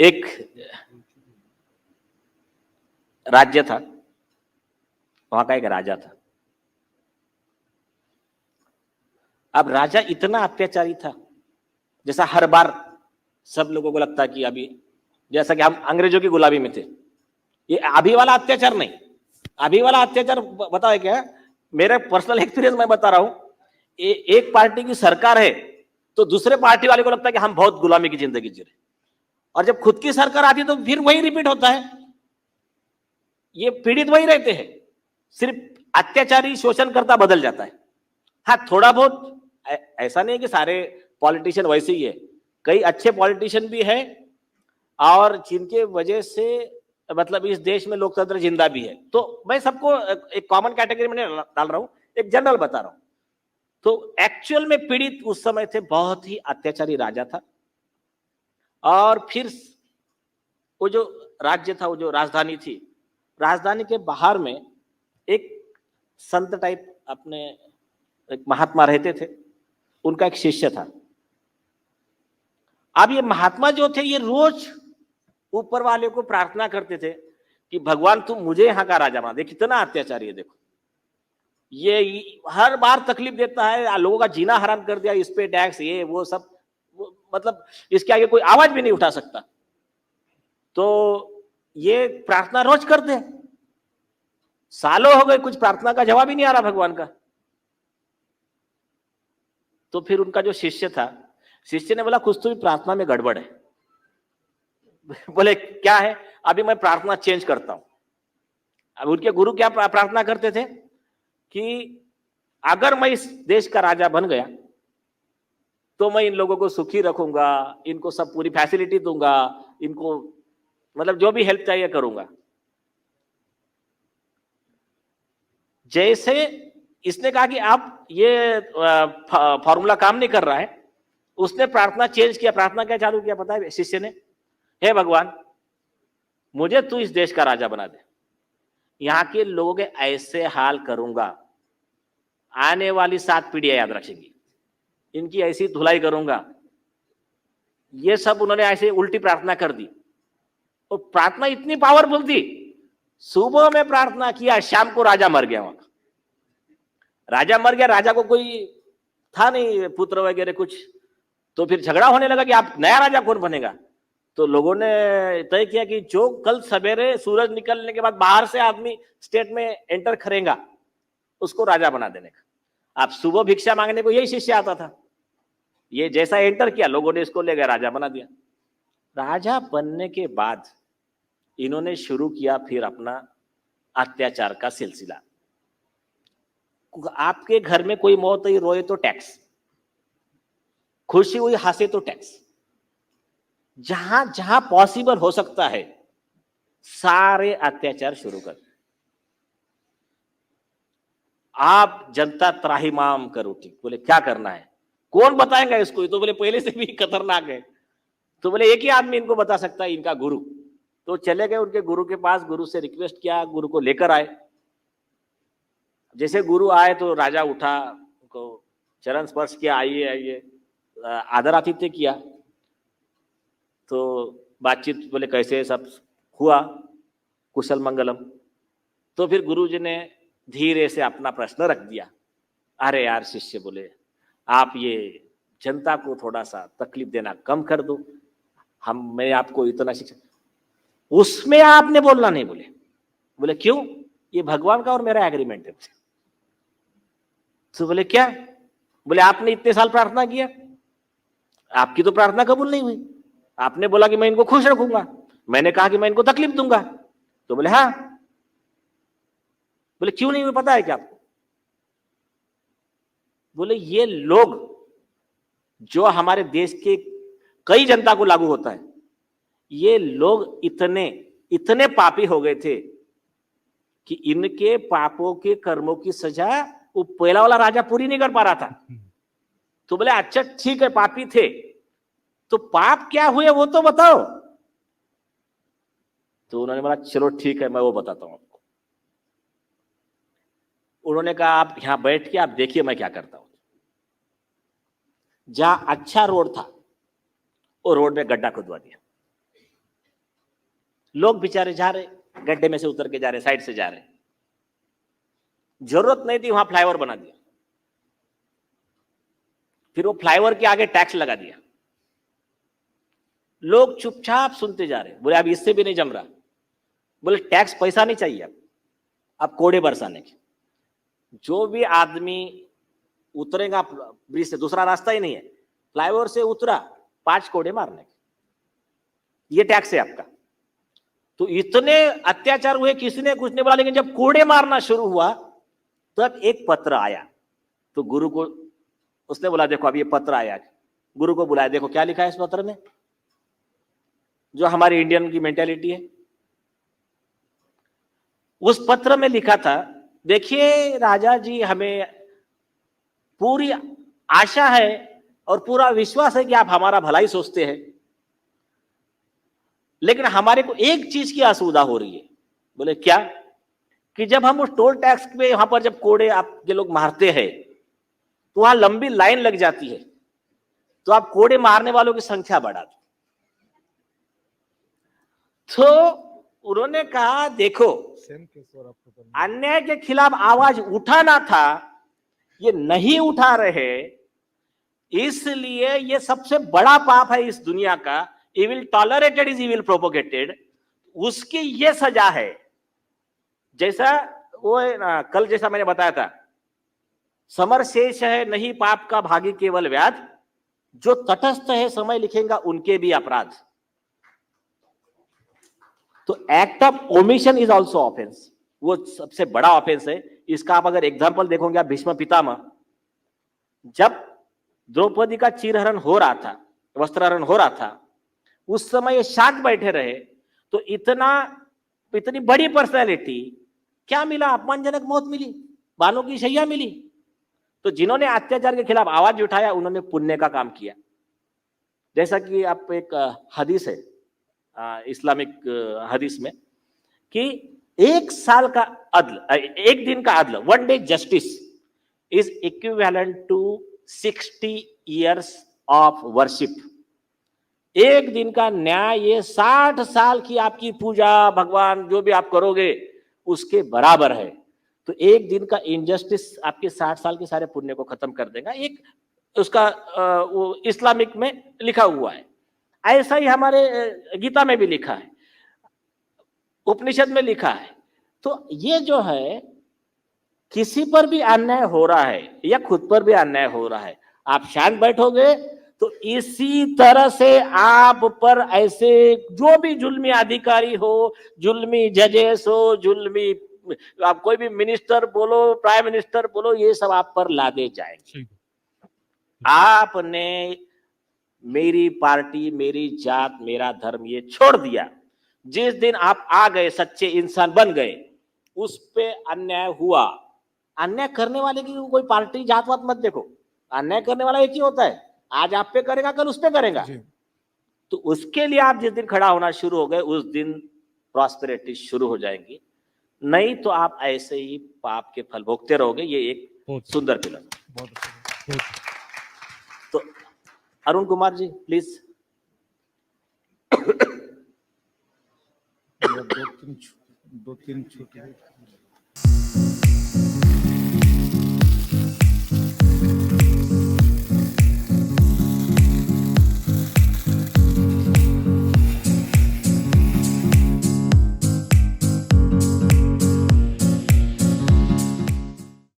एक राज्य था, वहां का एक राजा था। अब राजा इतना अत्याचारी था, जैसा हर बार सब लोगों को लगता कि अभी जैसा कि हम अंग्रेजों की गुलामी में थे, ये अभी वाला अत्याचार नहीं। अभी वाला अत्याचार बताओ क्या, मेरा पर्सनल एक्सपीरियंस मैं बता रहा हूं। एक पार्टी की सरकार है तो दूसरे पार्टी वाले को लगता है कि हम बहुत गुलामी की जिंदगी जी रहे, और जब खुद की सरकार आती है तो फिर वही रिपीट होता है। ये पीड़ित वही रहते हैं, सिर्फ अत्याचारी शोषण करता बदल जाता है। हाँ, थोड़ा बहुत ऐसा नहीं है कि सारे पॉलिटिशियन वैसे ही है, कई अच्छे पॉलिटिशियन भी है और जिनके वजह से मतलब इस देश में लोकतंत्र जिंदा भी है। तो मैं सबको एक कॉमन कैटेगरी में डाल रहा हूं, एक जनरल बता रहा हूं। तो एक्चुअल में पीड़ित उस समय थे, बहुत ही अत्याचारी राजा था। और फिर वो जो राज्य था, वो जो राजधानी थी, राजधानी के बाहर में एक संत टाइप अपने एक महात्मा रहते थे, उनका एक शिष्य था। अब ये महात्मा जो थे ये रोज ऊपर वाले को प्रार्थना करते थे कि भगवान तुम मुझे यहाँ का राजा बना दे, कितना अत्याचारी है देखो, ये हर बार तकलीफ देता है, लोगों का जीना हराम कर दिया, इस पे टैक्स ये वो सब, मतलब इसके आगे कोई आवाज भी नहीं उठा सकता। तो ये प्रार्थना रोज करते हैं, सालों हो गए, कुछ प्रार्थना का जवाब ही नहीं आ रहा भगवान का। तो फिर उनका जो शिष्य था, शिष्य ने बोला कुछ तो भी प्रार्थना में गड़बड़ है। बोले क्या है? अभी मैं प्रार्थना चेंज करता हूं। अब उनके गुरु क्या प्रार्थना करते थे कि अगर मैं इस देश का राजा बन गया तो मैं इन लोगों को सुखी रखूंगा, इनको सब पूरी फैसिलिटी दूंगा, इनको मतलब जो भी हेल्प चाहिए करूंगा। जैसे इसने कहा कि आप ये फॉर्मूला काम नहीं कर रहा है, उसने प्रार्थना चेंज किया। प्रार्थना क्या चालू किया पता है शिष्य ने? हे भगवान, मुझे तू इस देश का राजा बना दे, यहां के लोगों के ऐसे हाल करूंगा, आने वाली 7 पीढ़ियां याद रखेंगी, इनकी ऐसी धुलाई करूंगा। ये सब उन्होंने ऐसे उल्टी प्रार्थना कर दी। और प्रार्थना इतनी पावरफुल थी, सुबह में प्रार्थना किया, शाम को राजा मर गया। वहां राजा मर गया, राजा को कोई था नहीं पुत्र वगैरह कुछ, तो फिर झगड़ा होने लगा कि आप नया राजा कौन बनेगा। तो लोगों ने तय किया कि जो कल सवेरे सूरज निकलने के बाद बाहर से आदमी स्टेट में एंटर करेगा उसको राजा बना देने का। आप सुबह भिक्षा मांगने को यही शिष्य आता था, ये जैसा एंटर किया लोगों ने इसको ले गए राजा बना दिया। राजा बनने के बाद इन्होंने शुरू किया फिर अपना अत्याचार का सिलसिला। आपके घर में कोई मौत हुई, रोए तो टैक्स, खुशी हुई हंसे तो टैक्स, जहां जहां पॉसिबल हो सकता है सारे अत्याचार शुरू कर। आप जनता त्राहिमाम कर उठी। बोले क्या करना है, कौन बताएगा इसको? तो बोले पहले से भी खतरनाक है। तो बोले एक ही आदमी इनको बता सकता है, इनका गुरु। तो चले गए उनके गुरु के पास, गुरु से रिक्वेस्ट किया, गुरु को लेकर आए। जैसे गुरु आए तो राजा उठा, उनको चरण स्पर्श किया, आइए आइए, आदर आतिथ्य किया। तो बातचीत, बोले कैसे सब हुआ, कुशल मंगलम। तो फिर गुरु जी ने धीरे से अपना प्रश्न रख दिया। अरे यार शिष्य, बोले आप ये जनता को थोड़ा सा तकलीफ देना कम कर दो, मैं आपको इतना शिक्षा। उसमें आपने बोलना नहीं। बोले बोले क्यों? ये भगवान का और मेरा एग्रीमेंट है। तो बोले क्या? बोले आपने इतने साल प्रार्थना किया, आपकी तो प्रार्थना कबूल नहीं हुई। आपने बोला कि मैं इनको खुश रखूंगा, मैंने कहा कि मैं इनको तकलीफ दूंगा। तो बोले हाँ। बोले क्यों नहीं हुई पता है क्या आपको? बोले ये लोग जो हमारे देश के कई जनता को लागू होता है, ये लोग इतने इतने पापी हो गए थे कि इनके पापों के कर्मों की सजा वो पहला वाला राजा पूरी नहीं कर पा रहा था। तो बोले अच्छा ठीक है, पापी थे तो पाप क्या हुए वो तो बताओ। तो उन्होंने बोला चलो ठीक है, मैं वो बताता हूं आपको। उन्होंने कहा आप यहां बैठ के आप देखिए मैं क्या करता हूं। जहां अच्छा रोड था वो रोड में गड्ढा खुदवा दिया, लोग बेचारे जा रहे, गड्ढे में से उतर के जा रहे, साइड से जा रहे, जरूरत नहीं थी वहां फ्लाईओवर बना दिया, फिर वो फ्लाईओवर के आगे टैक्स लगा दिया, लोग चुपचाप सुनते जा रहे, बोले अब इससे भी नहीं जम रहा, बोले टैक्स पैसा नहीं चाहिए अब कोड़े बरसाने के, जो भी आदमी उतरेगा ब्रिज से, दूसरा रास्ता ही नहीं है, फ्लाईओवर से उतरा 5 कोड़े मारने के, ये टैक्स है आपका। तो इतने अत्याचार हुए, किसी ने कुछ नहीं बोला, लेकिन जब कोड़े मारना शुरू हुआ तब एक पत्र आया, तो गुरु को उसने बोला देखो अब ये पत्र आया, गुरु को बुलाया, देखो क्या लिखा है इस पत्र में, जो हमारी इंडियन की मेंटेलिटी है। उस पत्र में लिखा था, देखिए राजा जी, हमें पूरी आशा है और पूरा विश्वास है कि आप हमारा भलाई सोचते हैं, लेकिन हमारे को एक चीज की असुविधा हो रही है। बोले क्या? कि जब हम उस टोल टैक्स पे यहां पर जब कोड़े आपके लोग मारते हैं तो वहां लंबी लाइन लग जाती है, तो आप कोड़े मारने वालों की संख्या बढ़ा दो। तो उन्होंने कहा देखो, अन्याय के खिलाफ आवाज उठाना था, ये नहीं उठा रहे, इसलिए ये सबसे बड़ा पाप है इस दुनिया का, evil tolerated is evil propagated, उसकी ये सजा है। जैसा वो कल जैसा मैंने बताया था, समर शेष है नहीं पाप का भागी केवल व्याध, जो तटस्थ है समय लिखेगा उनके भी अपराध। तो act of omission is also offence, वो सबसे बड़ा ऑफेंस है। इसका आप अगर एग्जाम्पल देखोगे, आप भीष्म पितामह, जब द्रौपदी का चीरहरण हो रहा था, वस्त्रहरण हो रहा था, उस समय ये शांत बैठे रहे, तो इतनी बड़ी पर्सनैलिटी, क्या मिला? अपमानजनक मौत मिली, बालों की शैया मिली। तो जिन्होंने अत्याचार के खिलाफ आवाज उठाया, उन्होंने पुण्य का काम किया। जैसा कि आप एक हदीस है इस्लामिक हदीस में, कि एक साल का अदल, एक दिन का अदल, 1 day justice is equivalent to 60 years of worship. एक दिन का न्याय ये 60 साल की आपकी पूजा, भगवान जो भी आप करोगे उसके बराबर है। तो एक दिन का इनजस्टिस आपके 60 साल के सारे पुण्य को खत्म कर देगा। एक उसका वो इस्लामिक में लिखा हुआ है। ऐसा ही हमारे गीता में भी लिखा है, उपनिषद में लिखा है। तो ये जो है, किसी पर भी अन्याय हो रहा है या खुद पर भी अन्याय हो रहा है, आप शांत बैठोगे तो इसी तरह से आप पर ऐसे जो भी जुल्मी अधिकारी हो, जुल्मी जजेस हो, जुल्मी आप कोई भी मिनिस्टर बोलो, प्राइम मिनिस्टर बोलो, ये सब आप पर लादे जाएंगे। आपने मेरी पार्टी, मेरी जात, मेरा धर्म ये छोड़ दिया, जिस दिन आप आ गए, सच्चे इंसान बन गए, उस पे अन्याय हुआ। अन्याय करने वाले की कोई पार्टी जात वात मत देखो, अन्याय करने वाला एक ही होता है, आज आप पे करेगा, कल उस पे करेगा। तो उसके लिए आप जिस दिन खड़ा होना शुरू हो गए, उस दिन प्रॉस्पेरिटी शुरू हो जाएंगी, नहीं तो आप ऐसे ही पाप के फल भोगते रहोगे। ये एक सुंदर फिल्म। तो अरुण कुमार जी प्लीज। दो तीन छोटे